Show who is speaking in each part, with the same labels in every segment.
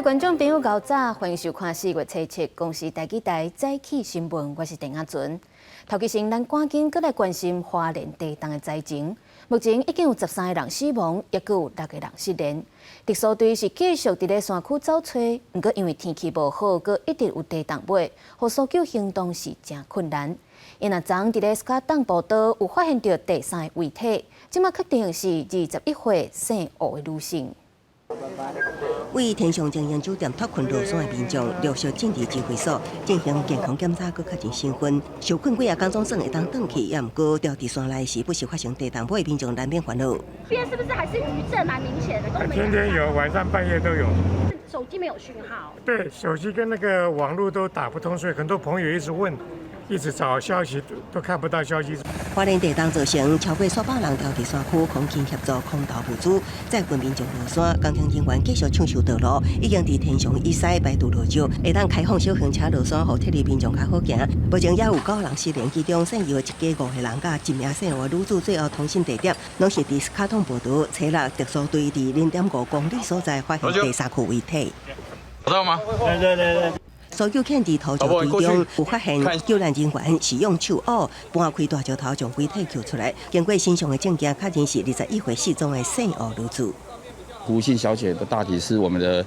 Speaker 1: 观众朋友，早早欢迎收看4月7日公视台记台早起新闻，我是陈雅纯。头期先，咱赶紧过来关心花莲地震的灾情。目前已经有13个人死亡，也有6个人失联。特搜队是继续伫咧山区走找，不过因为天气无好，佮一直有地动尾，互搜救行动是真困难。因若昨伫咧卡当步道有发现到第3个遗体，即马确定是21岁姓吴的女性。
Speaker 2: 为天上经营酒店脱困落山的民众，陆续进入指挥所进行健康检查，佮确诊身份。受困几啊工总算会当转去，也毋过掉伫山内时不时发生地动，尾民众难免烦恼。
Speaker 3: 这边是不是还是余震蛮明显的？
Speaker 4: 天天有，晚上半夜都有。
Speaker 3: 手机没有讯号。
Speaker 4: 对，手机跟那个网络都打不通，所以很多朋友一直问，一直找消息都看不到消息。
Speaker 2: 花莲地动造成超过300人掉伫山区，空勤协助空投物资，载运民众落山。工程人员继续抢修道路，已经伫天上以西摆渡路桥，会当开放小型车落山，互体力民众较好行。目前也有9人失联，其中姓姚的一家5个人，甲一名姓吴的女子，最后通讯地点拢是伫卡通步道车落特殊队伫0.5公里所在发现第3具遗体。
Speaker 5: 找到吗？对。
Speaker 2: 搜救犬伫土石堆中有发现救援人员是用手舀搬开大石头，将遗体救出来。经过身上的证件，确认是21岁失踪的姓吴女子。
Speaker 5: 胡姓小姐的大体是我们的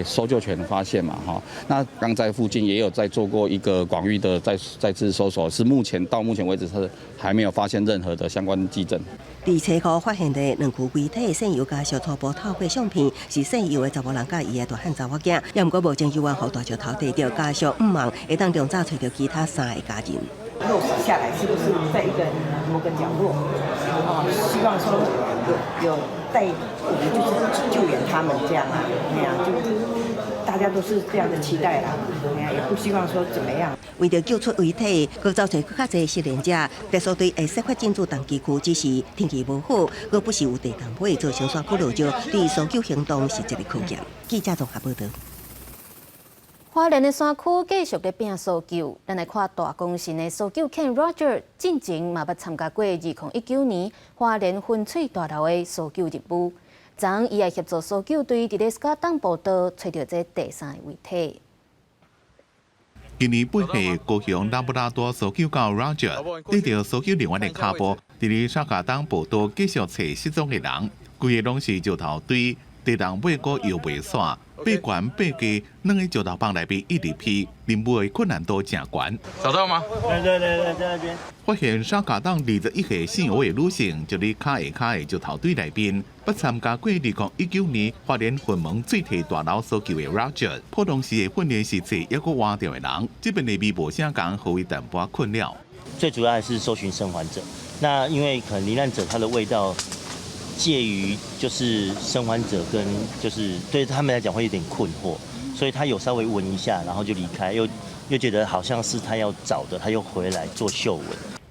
Speaker 5: 搜救犬发现嘛，哈。那刚在附近也有在做过一个广域的再次搜索，是到目前为止是还没有发现任何的相关迹证。
Speaker 2: 伫车库发现的2具遗体，姓尤加小初步透过相片，是姓尤的查某人甲伊的大汉查某囝，也毋过目前有关互大石头地着，家属毋忙会当量早找到其他3个家人。
Speaker 6: 落实下来，是不是在一个某个角落？希望说有带我们就是救援他们这样啊，那样就大家都是这样的期待啦，那样也不希望说怎么样。
Speaker 2: 为着救出遗体，佮找找更较侪失联者，特殊队会设法进驻同期区，只是天气无好，佮不时有地动尾，造成山区落石，对搜救行动是一个考验。记者综合报道。
Speaker 1: 花莲的山区继续咧拼搜救，咱来看大公神的搜救犬 Roger， 进前嘛捌参加过2019年花莲翡翠大楼的搜救任务。昨伊也协助搜救队伫咧卡当步道找到这第3个遗体。
Speaker 7: 今年8月，高雄拉布拉多搜救狗 Roger 得到搜救人员的卡步，伫咧沙卡当步道继续找失踪的人，规个拢是石头堆，地动尾个又袂散，八悬八低，2个石头棒内面一直劈，任务的困难度真悬。
Speaker 5: 找到吗？对，在那边。
Speaker 7: 发现沙卡当21岁姓吴的女性，就伫卡下石头堆内边。 不参加过2019年花莲云门最体大楼搜救的 Roger， 普通时的训练实际也个换掉的人，这边的微无啥讲，互伊淡薄困扰。
Speaker 8: 最主要还是搜寻生还者。那因为可能罹难者他的味道介于就是生还者跟就是对他们来讲会有点困惑，所以他有稍微闻一下，然后就离开，又觉得好像是他要找的，他又回来做嗅闻。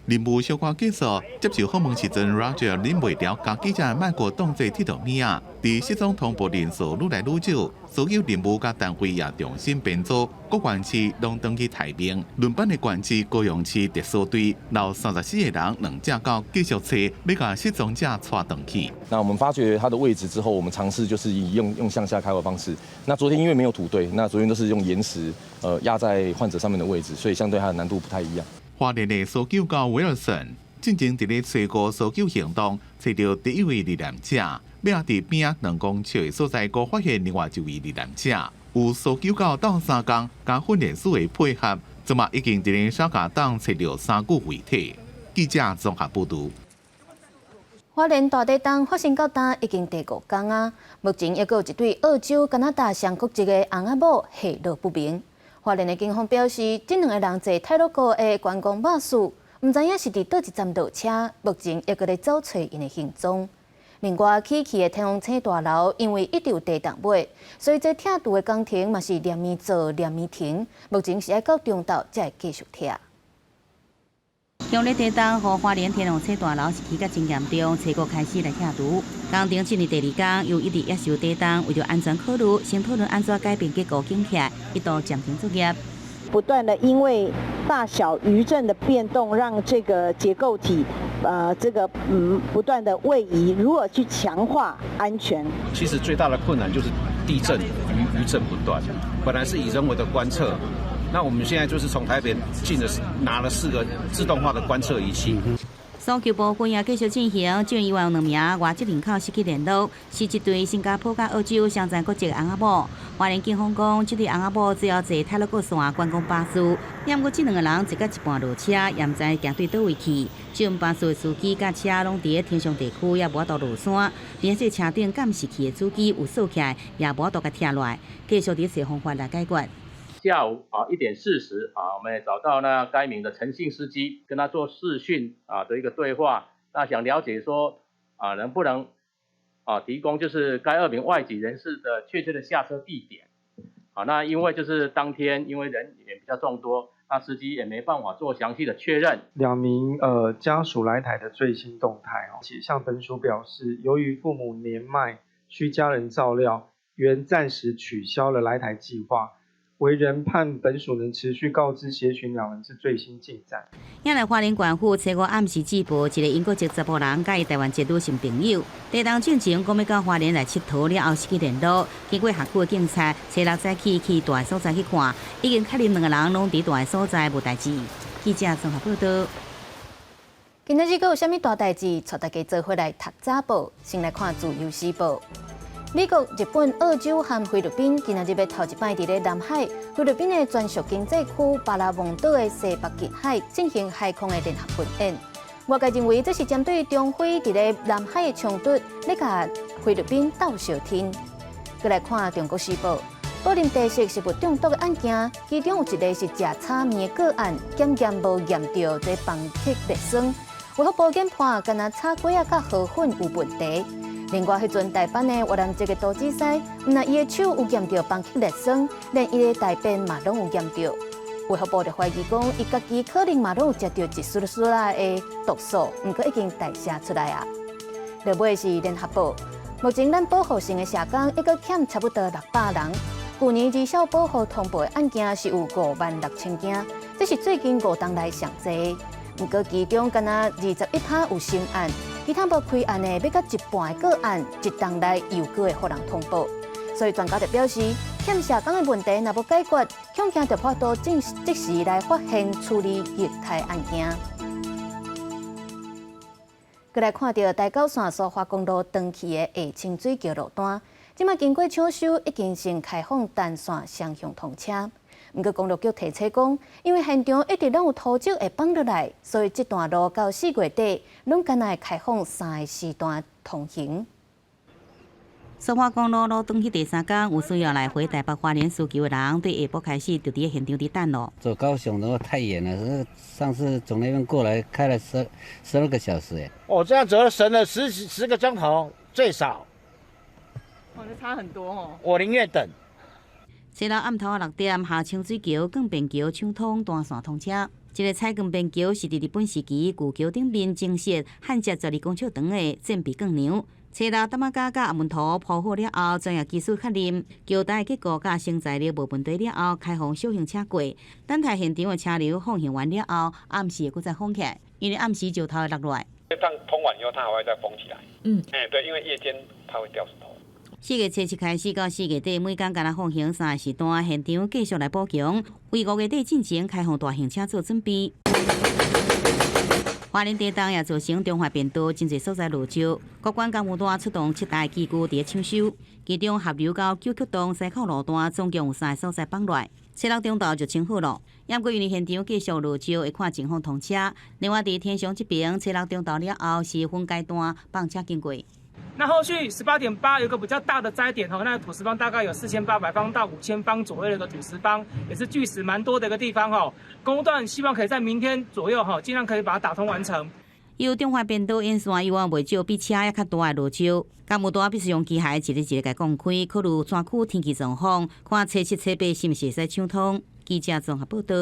Speaker 7: 任务小可结束，接受访问时阵 ，Roger 忍袂了，甲记者卖过当作铁道物啊。伫失踪通报人数愈来愈少，所有任务甲单位也重新编组，各县市拢登去台面。轮班的县市高雄市特搜队，留34个人2只狗继续找，要甲失踪者带回去。
Speaker 9: 那我们发觉它的位置之后，我们尝试就是以用向下开的方式。那昨天因为没有土堆，那昨天都是用岩石压在患者上面的位置，所以相对它的难度不太一样。
Speaker 7: 花莲的搜救狗 Wilson 进前伫咧找过搜救行动，找到第1位罹难者，要伫边2公尺的所在，搁发现另外1位罹难者。有搜救狗到3天，加训练师的配合，即马已经伫咧沙卡当找到3具遗体。记者综合报道。
Speaker 1: 花莲大地震发生到今已经第5天啊，目前还有一对澳洲、加拿大双国籍的翁仔某下落不明。 花莲的警方表示，这2个人坐泰鲁阁的观光巴士，唔知影是伫倒一站落车，目前还搁咧找找因的行踪。另外，起起的天龙青大楼因为一直有地动尾，所以这拆除的工程嘛是连绵做连绵停，目前是要到中昼才会继续拆。
Speaker 10: 强烈地震，和花莲天龙车大楼是起甲真严重，车库开始来拆除。工程进入第2天，又一直接受地震，为着安全考虑，先讨论安怎改变结构建起来，一度暂停作业。
Speaker 11: 不断的因为大小余震的变动，让这个结构体不断的位移，如何去强化安全？
Speaker 12: 其实最大的困难就是地震余震不断。本来是以人为的观测，那我们现在就是从台北拿了4个自动化的观测仪器。
Speaker 10: 搜救部分也继续进行，就因为有2名外籍人口失去联络，是一对新加坡甲澳洲相残国籍的翁仔某。花莲警方讲，这对翁仔某只要坐泰鲁阁线观光巴士，不过这2个人一到一半落车，也唔知行对倒位去。这巴士的司机甲车拢伫咧天上地区，也无法度落山，而且车顶监视器的主机有锁起来，也无法度甲拆落来，继续伫想方法来解决。
Speaker 13: 下午1点40我们也找到呢该名的陈姓司机，跟他做视讯的一个对话，那想了解说能不能提供就是该2名外籍人士的确切的下车地点。那因为就是当天因为人也比较众多，那司机也没办法做详细的确认。
Speaker 14: 2名家属来台的最新动态且向本署表示，由于父母年迈需家人照料，原暂时取消了来台计划。为人盼本署能持续告知协寻2人之最新进展。
Speaker 10: 引来花莲县府初5暗时拘捕一个英国籍查甫人，甲伊台湾籍女性朋友。地当进前讲要到花莲来佚佗了后失去联络，经过辖区的警察初6早起去大个所在去看，已经确认2个人拢伫大个所在无代志。记者综合报道。
Speaker 1: 今日有啥物大代志？带大家做回来读早报，先来看自由时报。美国、日本、澳洲和菲律宾今日要头一摆伫咧南海、菲律宾的专属经济区巴拉蒙岛的西北极海进行海空的联合军演。外界认为这是针对中菲伫咧南海的冲突，咧甲菲律宾斗小天。再来看中国时报，宝林地色食物中毒的案件，其中有一个是食炒面的个案，检验无验到这芳铁劣酸，为何保检判干那炒粿甲河粉有问题？另外，迄阵台版的越南籍个都知西，毋但伊的手有验到芳铁劣酸，连伊的大便嘛拢有验到。卫福部就怀疑讲，伊家己可能嘛拢有食到一丝的毒素，毋过已经代谢出来啊。落尾是联合报，目前咱保护性的社工一个欠差不多600人。去年儿少保护通报的案件是有56000件，这是最近5档来上济。毋过其中敢若21%有新案。其他无开案的，要到一半的个案，一档内又会互人通报。所以专家就表示，欠社工的问题若无解决，恐惊就破度即时来发现处理虐待案件。再来看到台九线苏花公路长期的下清水桥路段，即马经过抢修，已经先开放单线双向通车。不过公路局提醒讲，因为现场一直拢有土石会放落来，所以这段路到4月底，拢敢若会开放3个时段通行。
Speaker 10: 苏花公路路段去第3天，有需要来回台北花莲需求的人，对下晡开始就伫现场伫等咯。
Speaker 15: 走高雄的话太远了，上次从那边过来开了12个小时哎。
Speaker 16: 哦，这样走省了10个钟头最少。
Speaker 17: 哦，这差很多哦。
Speaker 16: 我宁愿等。
Speaker 10: 西到暗头6点，下清水桥、广便桥抢通单线通车。这个彩广便桥是伫日本时期旧桥顶面精设焊接12公尺长的振臂钢梁。初六担仔架甲暗门涂铺好了后，专业技术确认桥台结构甲承载力无问题了后，开放小型车过。等待现场的车流放行完了后，暗时会再封起来，因为暗时石头会落来。
Speaker 18: 这趟通完以后，它还会再封起来。对，因为夜间它会掉石头。
Speaker 10: 4月7日开始到4月底，每天敢若放行3个时段，现场继续来补强，为5月底进前开放大型车做准备。花莲地动也造成中华便道真侪所在落石，各管工务段出动7大机构伫抢修，其中合流到九曲洞西口路段总共有3个所在放落。初六中昼就清好了，也过因为现场继续落石，会看情况通车。另外伫天祥这边，初六中昼了后是分阶段放车经过。
Speaker 19: 那后续18点8有一个比较大的灾点那土石方大概有4800方到5000方左右的一个土石方，也是巨石蛮多的一个地方工段希望可以在明天左右尽量可以把它打通完成。
Speaker 10: 由中华便道沿线以往袂少比车也较大的落石，工务段必须用机械一个甲讲开，考虑山区天气状况，看初7、初8是毋是会使抢通。记者综合报道。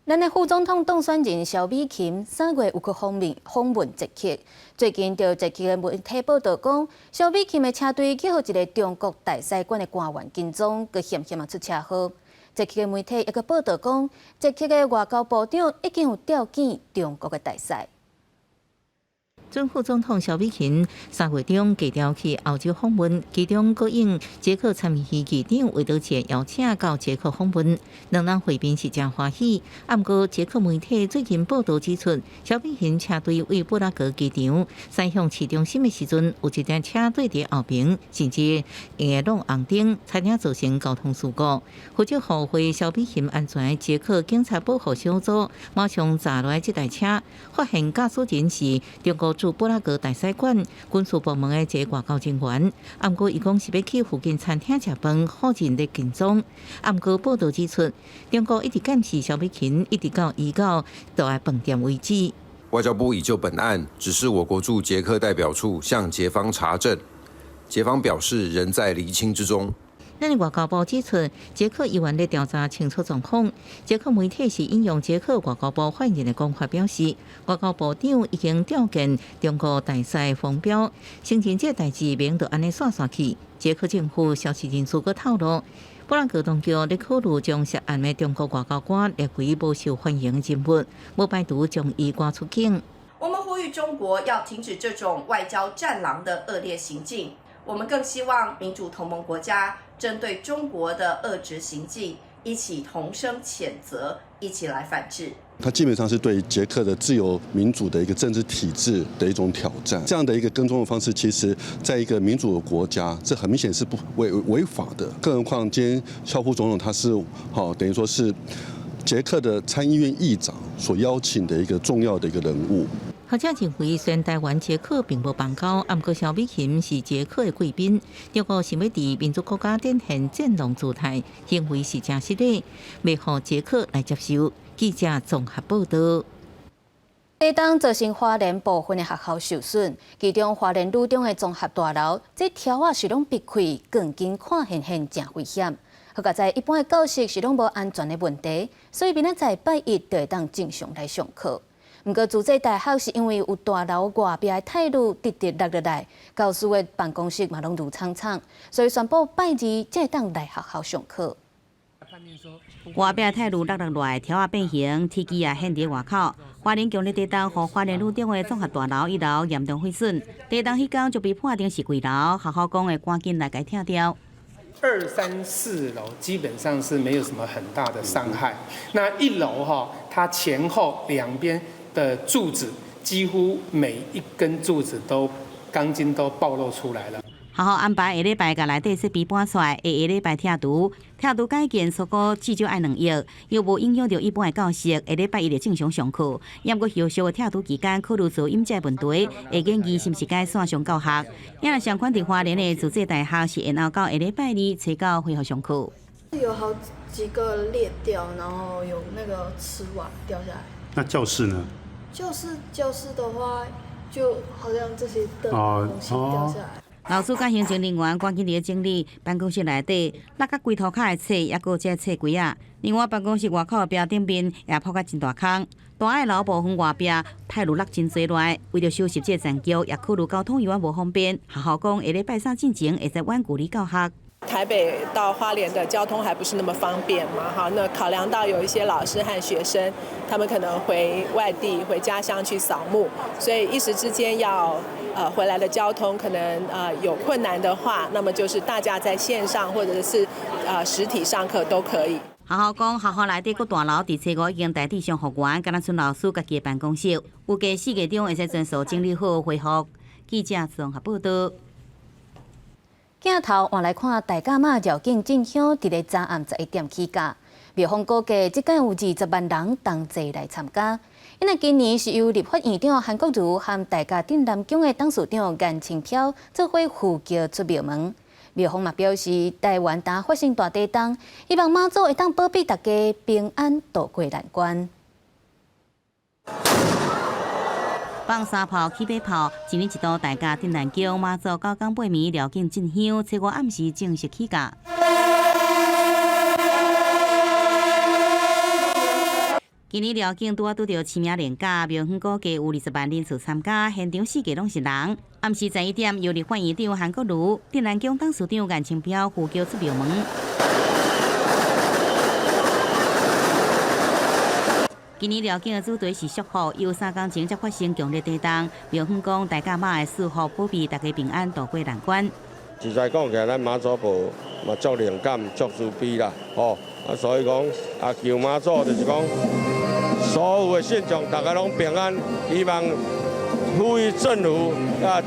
Speaker 10: 咱的副总统当选人萧美琴3月有去访问捷克，最近就捷克的媒体报道讲，萧美琴的车队去互一个中国大使馆的官员跟踪，佮险出车祸。捷克的媒体也佮报道讲，捷克的外交部长已经有调遣中国的大使。
Speaker 20: 准副总统萧美琴3月中计调去澳洲访问，其中阁应捷克参议院议长维多切邀请到捷克访问，两人会面是真欢喜。不过，捷克媒体最近报道指出，萧美琴车队为布拉格机场驶向市中心的时阵，有一辆车对伫后边，甚至会弄红灯，差点造成交通事故。负责护卫萧美琴安全的捷克警察保护小组马上查来这台车，发现驾驶人是中国驻布拉格大使馆军事部门的一个外交人员。不过，伊讲是要去附近餐厅吃饭，好人的紧张。不过报道指出，中国一直监视萧美琴，一直到移到到爱饭店为止。
Speaker 21: 外交部已就本案指示我国驻捷克代表处向捷方查证，捷方表示仍在厘清之中。
Speaker 20: 咱的外交部指出，捷克议员在调查清楚状况。捷克媒体是引用捷克外交部发言人的讲法表示，外交部长已经召见中国大使冯彪，承认这代志免得安尼煞去。捷克政府消息人士阁透露，布拉格当局在考虑将涉案的中国外交官列为不受欢迎人物，无排除将伊赶出境。
Speaker 22: 我们呼吁中国要停止这种外交战狼的恶劣行径。我们更希望民主同盟国家针对中国的恶质行径，一起同声谴责，一起来反制。
Speaker 23: 它基本上是对捷克的自由民主的一个政治体制的一种挑战。这样的一个跟踪的方式，其实在一个民主的国家，这很明显是不违法的。更何况今天肖副总统他是等于说是捷克的参议院议长所邀请的一个重要的一个人物。
Speaker 20: 学者认为，虽然台湾捷克并无邦交，不过萧美琴是捷克的贵宾，中国想要伫民族国家展现战狼姿态，行为是真失礼，未予捷克来接受。记者综合报道。
Speaker 1: 地震造成花莲部分的学校受损，其中花莲女中的综合大楼，这条啊是拢避开，更近看现真危险。好佳在一般的教室是拢无安全的问题，所以明仔载拜一就会当正常来上课。不过，自这大学是因为有大楼外壁的铁路直直落落来，教师的办公室嘛拢如苍苍，所以宣布拜二才会当来学校上课。
Speaker 10: 外壁铁路落来，条啊变形，铁机也陷伫外口。花莲强烈地震，和花莲女中的综合大楼1楼严重毁损。地震迄天就被判定是贵楼，学校讲会赶紧来改拆掉。
Speaker 24: 2、3、4楼基本上是没有什么很大的伤害。那1楼它前后两边的柱子几乎每一根柱子都钢筋都暴露出来了。
Speaker 10: 学校安排下礼拜甲内底设备搬出来，下礼拜拆除改建所过至少要2亿，又无影响到一般的教室。下礼拜一就正常上课，也过后续的拆除期间考虑做引介问题，会建议是毋是该线上教学。因为上款伫花莲的自治大学是延后到下礼拜2才到恢复上课。
Speaker 25: 有好几个裂掉，然后有那个瓷瓦掉下来。
Speaker 26: 那教室呢？
Speaker 25: 教室的话，就好像这些的东西掉下来。
Speaker 10: 老师甲行政人员赶紧伫整理办公室内底，落甲规涂骹的册，也有这册柜啊。另外，办公室外口的壁顶面也破甲真大坑。大爱楼部分外壁铁路落真侪来，为着修习这残局，也考虑交通永远无方便。学校讲下礼拜3进前会使晚距离教学。
Speaker 27: 台北到花莲的交通还不是那么方便嘛，好，那考量到有一些老师和学生，他们可能回外地、回家乡去扫墓，所以一时之间要回来的交通可能有困难的话，那么就是大家在线上或者是实体上课都可以。
Speaker 10: 学校讲，学校内底各大楼伫初5已经大体上复原，敢若剩老师家己的办公室，预计4月中会使全数整理好恢复。记者综合报道。
Speaker 1: 镜头换来看，大甲妈绕境进香，伫咧早暗11点起价。庙方估计，即间有20万人同齐来参加。因为今年是由立法院长韩国瑜和大甲镇南宫的董事长颜清标做伙呼叫出庙门。庙方嘛表示，台湾当发生大地震，希望妈祖会当保庇大家平安渡过难关。
Speaker 10: 放沙炮、起马炮，一年一度大甲镇南宫妈祖9天8暝绕境进香，初5暗时正式起价。今年绕境拄到起名连假，庙方估计有20万人次参加，现场4个拢是人。暗时11点，由立法院长韩国瑜、镇南宫董事长颜清标呼叫出庙门。今年辽境的主题是祝福，有3天前才发生强烈地震，庙方讲大家马的祝福，保庇大家平安渡过难关。
Speaker 2: 实在讲起来，咱妈祖婆嘛足灵感、足慈悲啦，所以讲求妈祖就是讲，所有的信众大家拢平安，希望呼吁政府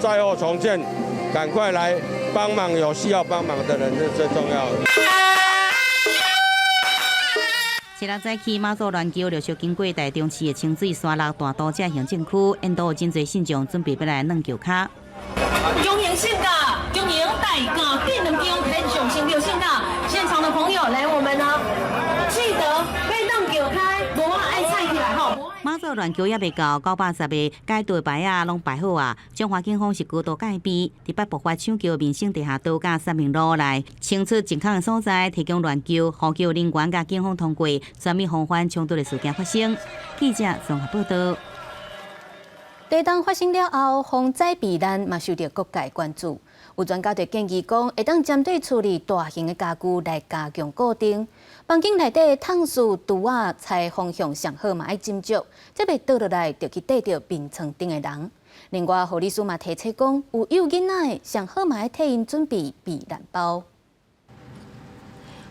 Speaker 2: 灾后重建，赶快来帮忙，有需要帮忙的人是最重要的。
Speaker 10: 7日早起，马祖乱桥陆续经过台中市的清水沙鹿大都这行政区，沿途有真侪信众准备要来软桥卡。
Speaker 3: 恭迎信家，恭迎大家电能桥天上升六信家，现场的朋友来，我们呢记得要软桥开，无爱踩起来吼。
Speaker 10: 马祖乱桥也未到980个街道牌啊，拢摆好啊。中华警方是高度戒备，伫北爆发抢桥民生地下道甲3明路内清出健康的所在，提供乱桥、呼叫人员甲警方通过，全面防范冲突的事件发生。记者综合报道。
Speaker 1: 地震发生了后，防灾避难嘛受到各界关注。有专家就建议讲，会当针对处理大型的家具来加强固定。房间内底烫树、拄仔采方向上好嘛，爱斟酌，则袂倒落来就去缀着眠床顶的人。另外，护理师嘛提醒讲，有幼囡仔的上好嘛爱替因准备避难包。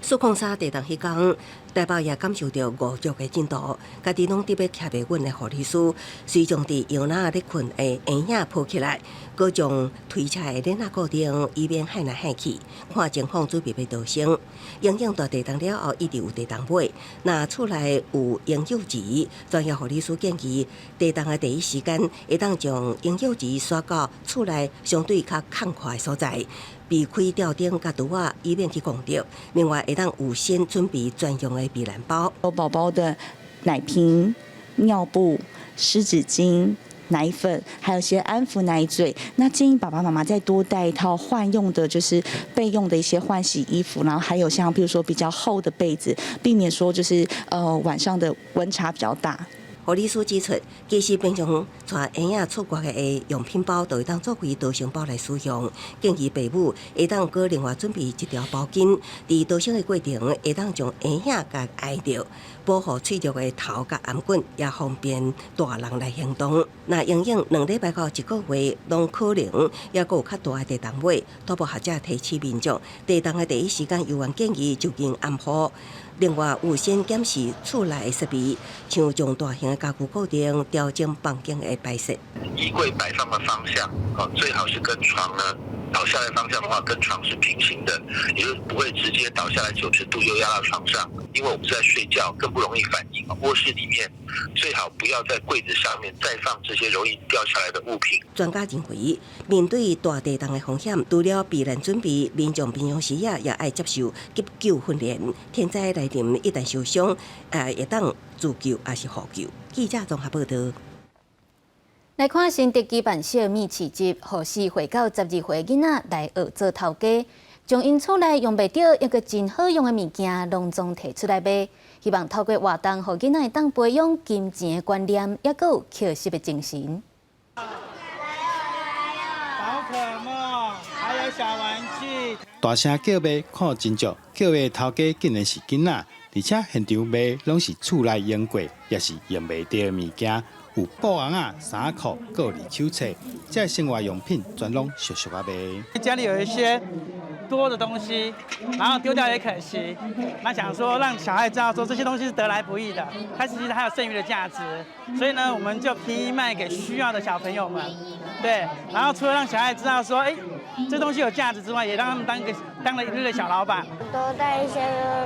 Speaker 4: 苏控沙地震迄天，大宝也感受到误入的进度，家己拢特别徛袂稳的护理师，随将伫摇篮咧困的婴仔抱起来，搁将推车的链仔固定，以免害来害去。看情况准备要逃生。应用到地震了后，一直有地震尾。若厝内有婴幼児，专业护理师建议，地震的第一时间会当将婴幼児刷到厝内相对较空旷的所在。避开吊灯甲拄仔，以免去撞到。另外，会当有先准备专用的避难包。
Speaker 5: 宝宝的奶瓶、尿布、湿纸巾、奶粉，还有一些安抚奶嘴。那建议爸爸妈妈再多带一套换用的，就是备用的一些换洗衣服，然后还有像比如说比较厚的被子，避免说就是晚上的温差比较大。
Speaker 4: 护理师指出，其实平常带婴仔出国的用品包，都会当作为逃生包来使用。建议父母会当搁另外准备一条包巾，伫逃生的过程会当将婴仔甲挨着，保护脆弱的头甲颔管，也方便大人来行动。那应用2礼拜到1个月，拢可能也搁有较大的地震尾。多部学者提醒民众，地震的第一时间有关建议就近安抚。另外，有先检视厝内的设备，像将大型的家具固定，调整房间的摆设。
Speaker 6: 衣柜摆放的方向，最好是跟床呢倒下来方向的话，跟床是平行的，也就是不会直接倒下来90度又压到床上，因为我们是在睡觉，更不容易反应。卧室里面最好不要在柜子上面再放这些容易掉下来的物品。
Speaker 4: 专家认为，面对大地震的风险，除了避难准备，民众平常时也爱接受急救训练。天灾来临一旦受伤，会当自救还是呼救。记者综合报道。
Speaker 1: 来看新竹举办小米市集，予4岁到12岁囡仔来学做头家，将因厝内用袂到一个真好用的物件，隆重摕出来卖，希望透过活动，予囡仔会当培养金钱的观念，也佫有学习的精神。
Speaker 8: 宝可梦，还有小玩具。
Speaker 26: 大声叫卖看真足，叫卖头家竟然是囡仔，而且现场卖拢是厝内用过，也是用袂到的物件。有布鞋啊、衫裤、各二手册，这些生活用品全拢俗俗啊卖。
Speaker 8: 家里有一些多的东西，然后丢掉也可惜。那想说让小孩知道说这些东西是得来不易的，它其实还有剩余的价值。所以呢，我们就便宜卖给需要的小朋友们。对，然后除了让小孩知道说，这东西有价值之外，也让他们当了一日的小老板。
Speaker 28: 多带一些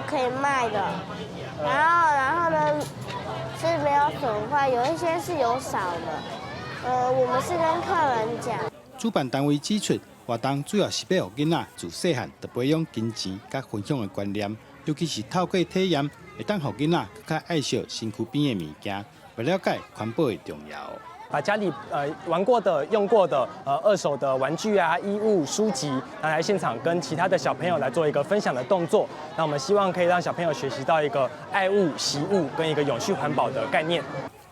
Speaker 28: 可以卖的，然后呢？是没有损坏，有一些是有少的。我们是跟客人讲。
Speaker 26: 主办单位指出，活动主要是要让囡仔自细汉就培养金钱甲分享的观念，尤其是透过体验，会当让囡仔更加爱惜身躯边的物件，来了解环保的重要。
Speaker 29: 把家里玩过的、用过的二手的玩具啊、衣物、书籍拿来现场跟其他的小朋友来做一个分享的动作。那我们希望可以让小朋友学习到一个爱物惜物跟一个永续环保的概念。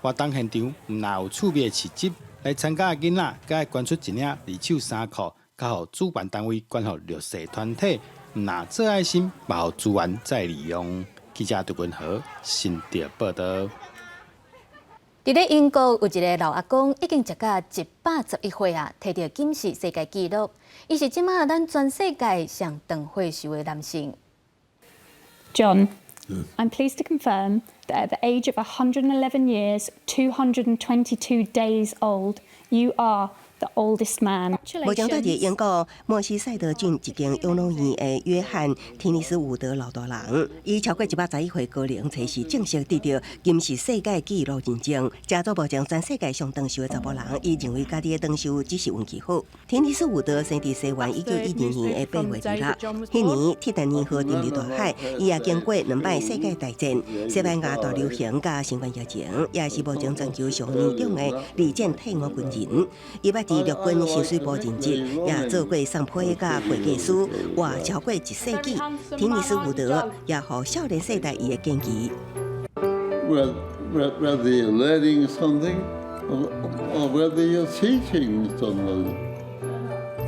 Speaker 26: 活动现场唔但有趣味的市集，来参加的囡仔，佮爱捐出一领二手衫裤，佮互主办单位捐予弱势团体，唔但做爱心，嘛互资源再利用。记者杜君和新竹报道。
Speaker 1: 伫咧英国有一个老阿公，已经食到111岁啊，摕到金氏世界纪录。伊是即马咱全世界上长寿寿的男性。
Speaker 7: John, I'm pleased to confirm that at the age of 111 years, 222 days old, you are the oldest man.
Speaker 4: 目前在英国莫西塞德郡一间养老院的约翰·天尼斯伍德老大人，伊超过111岁高龄，才是正式得到金氏世界纪录认证。家族目前全世界上长寿的查甫人，伊认为家己的长寿只是运气好。天尼斯伍德生伫西元1912年的8月2日，迄年铁达尼号沉入大海，伊也经过2摆世界大战、西班牙大流行甲新冠疫情，也是目前全球上年长的二战退伍军人。伊捌伫陆军新水部任职，也做过送批甲会计师，活超过1世纪。天尼斯伍德也予少年世代伊的建议。
Speaker 9: Whether you're learning something or whether you're teaching someone,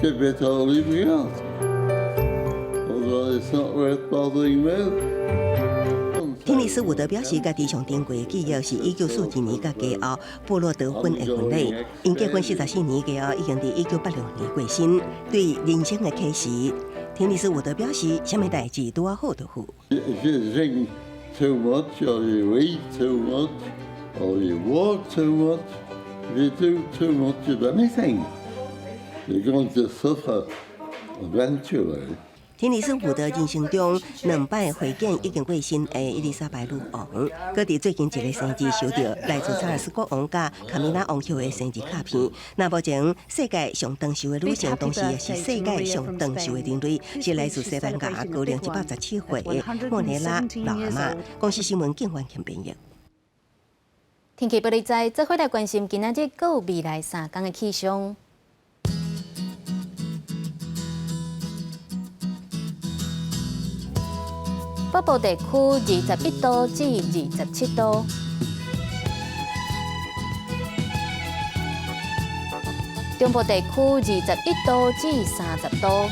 Speaker 9: give it or leaving out. Otherwise, it's not worth bothering with.
Speaker 4: 天尼斯伍德表示，家己上珍贵的记忆是1942年甲家后布洛德婚的婚礼。因结婚44年，家后已经伫1986年过身。对人生的启示，天尼斯伍德表示，啥物代志拄啊好就好。
Speaker 9: If you drink too much, or you eat too much, or you walk too much, if you do too much of anything, you're going to suffer eventually.
Speaker 4: 天尼斯伍德人生中2摆会见已经过身的伊丽莎白女王，搁伫最近一个生日收到来自查尔斯国王甲卡米拉王后的生日卡片。那目前世界上长寿的女性，同时也是世界上长寿的人类，是来自西班牙高龄117岁的莫内拉老阿嬷。公司新闻警员陈编译。
Speaker 1: 天气不利在，做伙来关心今仔日搁有未来3天的气象。北部地区21度至27度，中部地区21度至30度，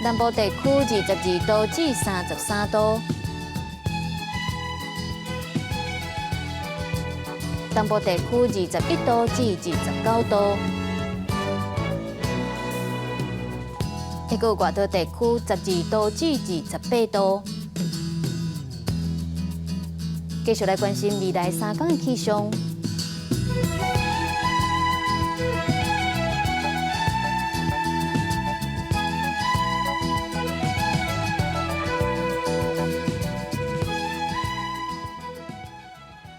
Speaker 1: 南部地区22度至33度，东部地区21度至29度。一个外岛地区12度至28度。继续来关心未来3天的气象。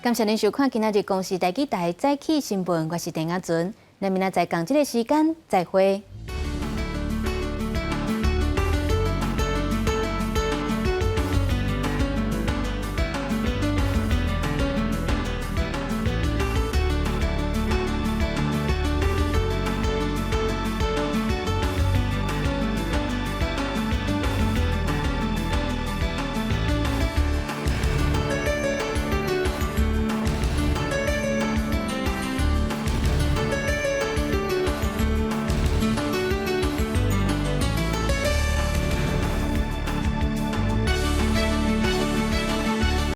Speaker 1: 感谢您收看今仔日公视台记台早起新闻，我是陈雅纯，咱明仔载同一个时间再会。